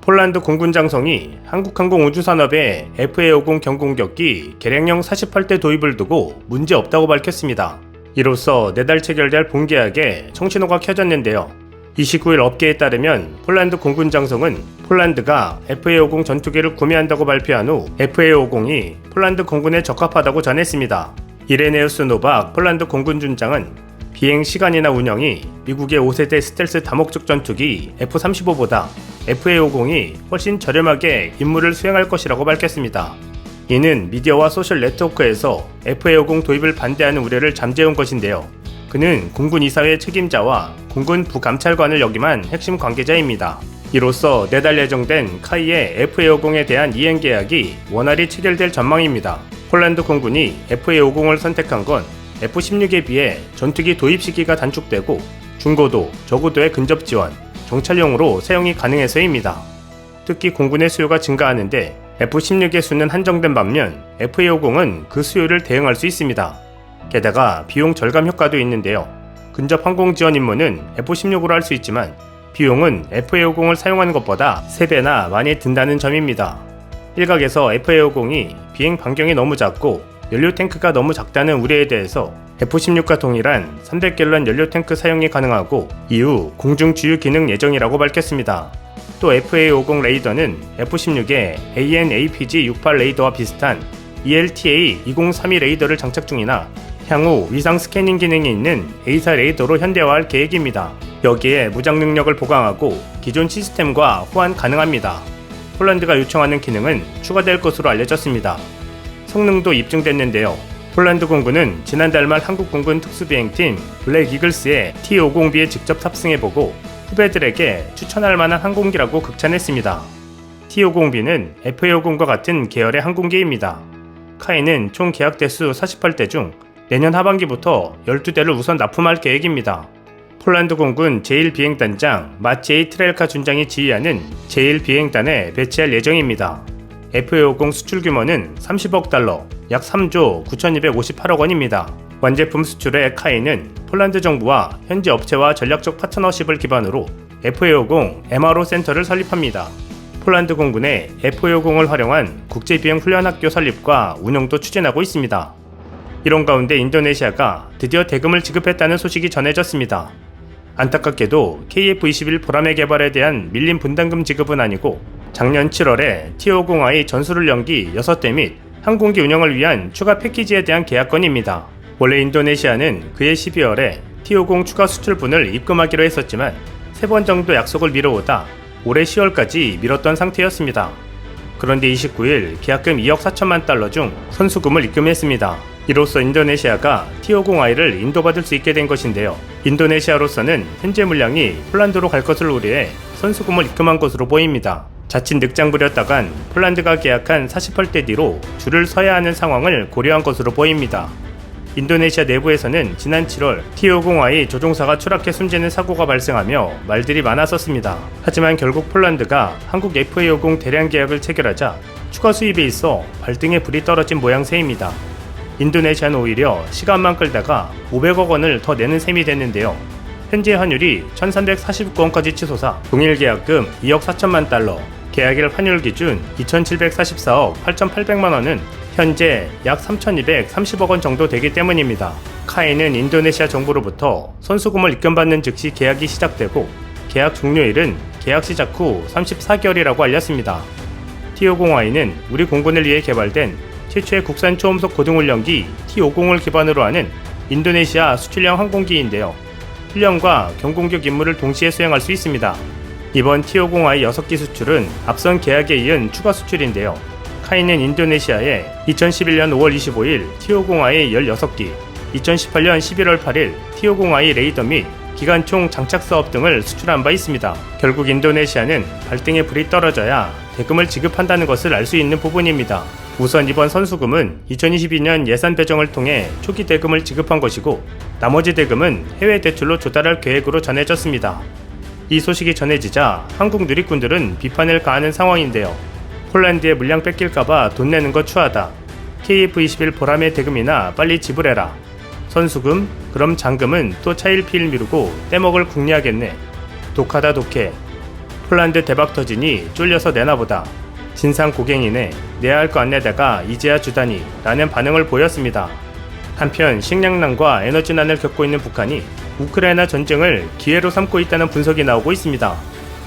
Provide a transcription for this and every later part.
폴란드 공군 장성이 한국항공우주산업에 FA-50 경공격기 개량형 48대 도입을 두고 문제없다고 밝혔습니다. 이로써 내달 체결될 본계약에 청신호가 켜졌는데요. 29일 업계에 따르면 폴란드 공군 장성은 폴란드가 FA-50 전투기를 구매한다고 발표한 후 FA-50이 폴란드 공군에 적합하다고 전했습니다. 이레네우스 노박 폴란드 공군 준장은 비행 시간이나 운영이 미국의 5세대 스텔스 다목적 전투기 F-35보다 FA-50이 훨씬 저렴하게 임무를 수행할 것이라고 밝혔습니다. 이는 미디어와 소셜 네트워크에서 FA-50 도입을 반대하는 우려를 잠재운 것인데요. 그는 공군 이사회 책임자와 공군 부감찰관을 역임한 핵심 관계자입니다. 이로써 내달 예정된 카이의 FA-50에 대한 이행 계약이 원활히 체결될 전망입니다. 폴란드 공군이 FA-50을 선택한 건 F-16에 비해 전투기 도입 시기가 단축되고 중고도, 저고도의 근접 지원, 정찰용으로 사용이 가능해서입니다. 특히 공군의 수요가 증가하는데 F-16의 수는 한정된 반면 FA-50은 그 수요를 대응할 수 있습니다. 게다가 비용 절감 효과도 있는데요. 근접 항공 지원 임무는 F-16으로 할 수 있지만 비용은 FA-50을 사용하는 것보다 3배나 많이 든다는 점입니다. 일각에서 FA-50이 비행 반경이 너무 작고 연료 탱크가 너무 작다는 우려에 대해서 F-16과 동일한 300갤런 연료 탱크 사용이 가능하고 이후 공중 주유 기능 예정이라고 밝혔습니다. 또 FA-50 레이더는 F-16에 AN/APG-68 레이더와 비슷한 ELTA-2032 레이더를 장착 중이나 향후 위상 스캐닝 기능이 있는 A사 레이더로 현대화할 계획입니다. 여기에 무장 능력을 보강하고 기존 시스템과 호환 가능합니다. 폴란드가 요청하는 기능은 추가될 것으로 알려졌습니다. 성능도 입증됐는데요. 폴란드 공군은 지난달 말 한국공군 특수비행팀 블랙 이글스의 T-50B에 직접 탑승해보고 후배들에게 추천할 만한 항공기라고 극찬했습니다. T-50B는 FA-50과 같은 계열의 항공기입니다. 카이는 총 계약 대수 48대 중 내년 하반기부터 12대를 우선 납품할 계획입니다. 폴란드 공군 제1비행단장 마치에이 트렐카 준장이 지휘하는 제1비행단에 배치할 예정입니다. FA-50 수출 규모는 30억 달러, 약 3조 9,258억 원입니다. 완제품 수출의 카이는 폴란드 정부와 현지 업체와 전략적 파트너십을 기반으로 FA-50 MRO 센터를 설립합니다. 폴란드 공군의 FA-50을 활용한 국제비행훈련학교 설립과 운영도 추진하고 있습니다. 이런 가운데 인도네시아가 드디어 대금을 지급했다는 소식이 전해졌습니다. 안타깝게도 KF-21 보라매 개발에 대한 밀린 분담금 지급은 아니고 작년 7월에 T-50I 전술을 연기 6대 및 항공기 운영을 위한 추가 패키지에 대한 계약건입니다. 원래 인도네시아는 그해 12월에 T-50 추가 수출분을 입금하기로 했었지만 3번 정도 약속을 미뤄오다 올해 10월까지 미뤘던 상태였습니다. 그런데 29일 계약금 2억 4천만 달러 중 선수금을 입금했습니다. 이로써 인도네시아가 T-50I를 인도받을 수 있게 된 것인데요. 인도네시아로서는 현재 물량이 폴란드로 갈 것을 우려해 선수금을 입금한 것으로 보입니다. 자칫 늑장 부렸다간 폴란드가 계약한 48대 뒤로 줄을 서야 하는 상황을 고려한 것으로 보입니다. 인도네시아 내부에서는 지난 7월 T-50I 조종사가 추락해 숨지는 사고가 발생하며 말들이 많았었습니다. 하지만 결국 폴란드가 한국 FA-50 대량 계약을 체결하자 추가 수입에 있어 발등에 불이 떨어진 모양새입니다. 인도네시아는 오히려 시간만 끌다가 500억 원을 더 내는 셈이 됐는데요. 현재 환율이 1349원까지 치솟아 동일 계약금 2억 4천만 달러, 계약일 환율 기준 2744억 8800만 원은 현재 약 3230억 원 정도 되기 때문입니다. 카이는 인도네시아 정부로부터 선수금을 입금받는 즉시 계약이 시작되고 계약 종료일은 계약 시작 후 34개월이라고 알렸습니다. T-50I는 우리 공군을 위해 개발된 최초의 국산 초음속 고등훈련기 T-50을 기반으로 하는 인도네시아 수출형 항공기인데요. 훈련과 경공격 임무를 동시에 수행할 수 있습니다. 이번 T-50I 6기 수출은 앞선 계약에 이은 추가 수출인데요. 카이는 인도네시아에 2011년 5월 25일 T-50I 16기, 2018년 11월 8일 T-50I 레이더 및 기관총 장착 사업 등을 수출한 바 있습니다. 결국 인도네시아는 발등에 불이 떨어져야 대금을 지급한다는 것을 알 수 있는 부분입니다. 우선 이번 선수금은 2022년 예산 배정을 통해 초기 대금을 지급한 것이고 나머지 대금은 해외 대출로 조달할 계획으로 전해졌습니다. 이 소식이 전해지자 한국 누리꾼들은 비판을 가하는 상황인데요. 폴란드에 물량 뺏길까봐 돈 내는 거 추하다. KF-21 보라매 대금이나 빨리 지불해라. 선수금? 그럼 잔금은 또 차일피일 미루고 떼먹을 궁리하겠네. 독하다 독해. 폴란드 대박 터지니 쫄려서 내나보다. 진상 고갱이네. 내야 할 거 안 내다가 이제야 주다니 라는 반응을 보였습니다. 한편 식량난과 에너지난을 겪고 있는 북한이 우크라이나 전쟁을 기회로 삼고 있다는 분석이 나오고 있습니다.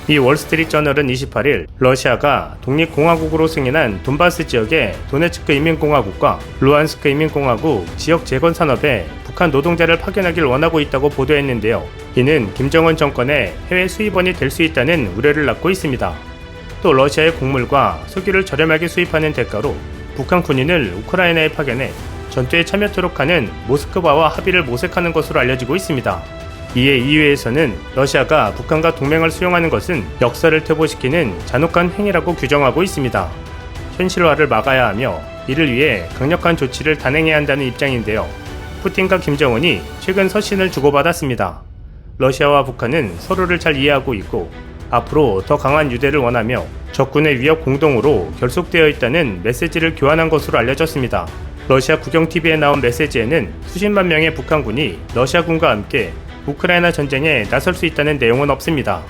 이 월스트리트저널은 28일 러시아가 독립공화국으로 승인한 돈바스 지역의 도네츠크 인민공화국과 루안스크 인민공화국 지역 재건 산업에 북한 노동자를 파견하길 원하고 있다고 보도했는데요. 이는 김정은 정권의 해외 수입원이 될 수 있다는 우려를 낳고 있습니다. 또 러시아의 곡물과 석유를 저렴하게 수입하는 대가로 북한 군인을 우크라이나에 파견해 전투에 참여토록 하는 모스크바와 합의를 모색하는 것으로 알려지고 있습니다. 이에 EU에서는 러시아가 북한과 동맹을 수용하는 것은 역사를 퇴보시키는 잔혹한 행위라고 규정하고 있습니다. 현실화를 막아야 하며 이를 위해 강력한 조치를 단행해야 한다는 입장인데요. 푸틴과 김정은이 최근 서신을 주고받았습니다. 러시아와 북한은 서로를 잘 이해하고 있고 앞으로 더 강한 유대를 원하며 적군의 위협 공동으로 결속되어 있다는 메시지를 교환한 것으로 알려졌습니다. 러시아 국영TV에 나온 메시지에는 수십만 명의 북한군이 러시아군과 함께 우크라이나 전쟁에 나설 수 있다는 내용은 없습니다.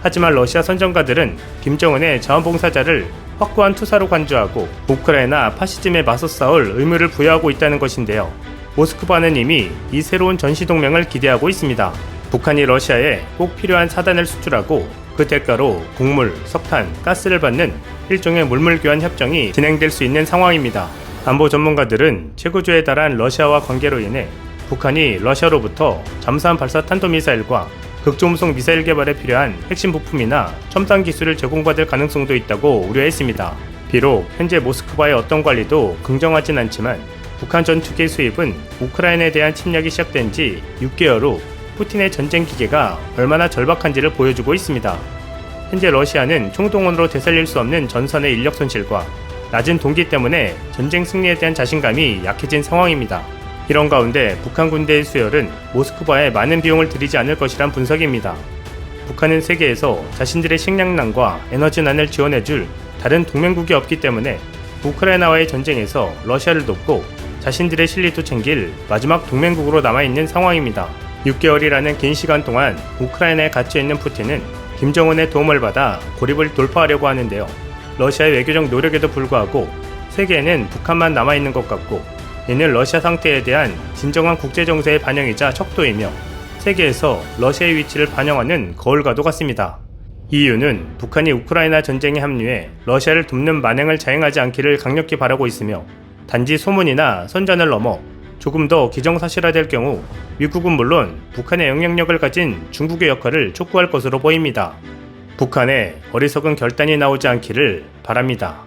하지만 러시아 선전가들은 김정은의 자원봉사자를 확고한 투사로 간주하고 우크라이나 파시즘에 맞서 싸울 의무를 부여하고 있다는 것인데요. 모스크바는 이미 이 새로운 전시동맹을 기대하고 있습니다. 북한이 러시아에 꼭 필요한 사단을 수출하고 그 대가로 곡물, 석탄, 가스를 받는 일종의 물물교환 협정이 진행될 수 있는 상황입니다. 안보 전문가들은 최고조에 달한 러시아와 관계로 인해 북한이 러시아로부터 잠수함 발사 탄도미사일과 극초음속 미사일 개발에 필요한 핵심 부품이나 첨단 기술을 제공받을 가능성도 있다고 우려했습니다. 비록 현재 모스크바의 어떤 관리도 긍정하진 않지만 북한 전투기 수입은 우크라이나에 대한 침략이 시작된 지 6개월 후 푸틴의 전쟁 기계가 얼마나 절박한지를 보여주고 있습니다. 현재 러시아는 총동원으로 되살릴 수 없는 전선의 인력 손실과 낮은 동기 때문에 전쟁 승리에 대한 자신감이 약해진 상황입니다. 이런 가운데 북한 군대의 수혈은 모스크바에 많은 비용을 들이지 않을 것이란 분석입니다. 북한은 세계에서 자신들의 식량난과 에너지난을 지원해줄 다른 동맹국이 없기 때문에 우크라이나와의 전쟁에서 러시아를 돕고 자신들의 실리도 챙길 마지막 동맹국으로 남아있는 상황입니다. 6개월이라는 긴 시간 동안 우크라이나에 갇혀있는 푸틴은 김정은의 도움을 받아 고립을 돌파하려고 하는데요. 러시아의 외교적 노력에도 불구하고 세계에는 북한만 남아있는 것 같고 이는 러시아 상태에 대한 진정한 국제정세의 반영이자 척도이며 세계에서 러시아의 위치를 반영하는 거울과도 같습니다. EU는 북한이 우크라이나 전쟁에 합류해 러시아를 돕는 만행을 자행하지 않기를 강력히 바라고 있으며 단지 소문이나 선전을 넘어 조금 더 기정사실화될 경우 미국은 물론 북한의 영향력을 가진 중국의 역할을 촉구할 것으로 보입니다. 북한의 어리석은 결단이 나오지 않기를 바랍니다.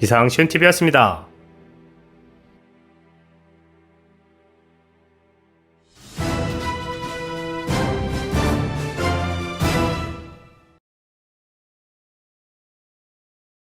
이상 시온TV였습니다.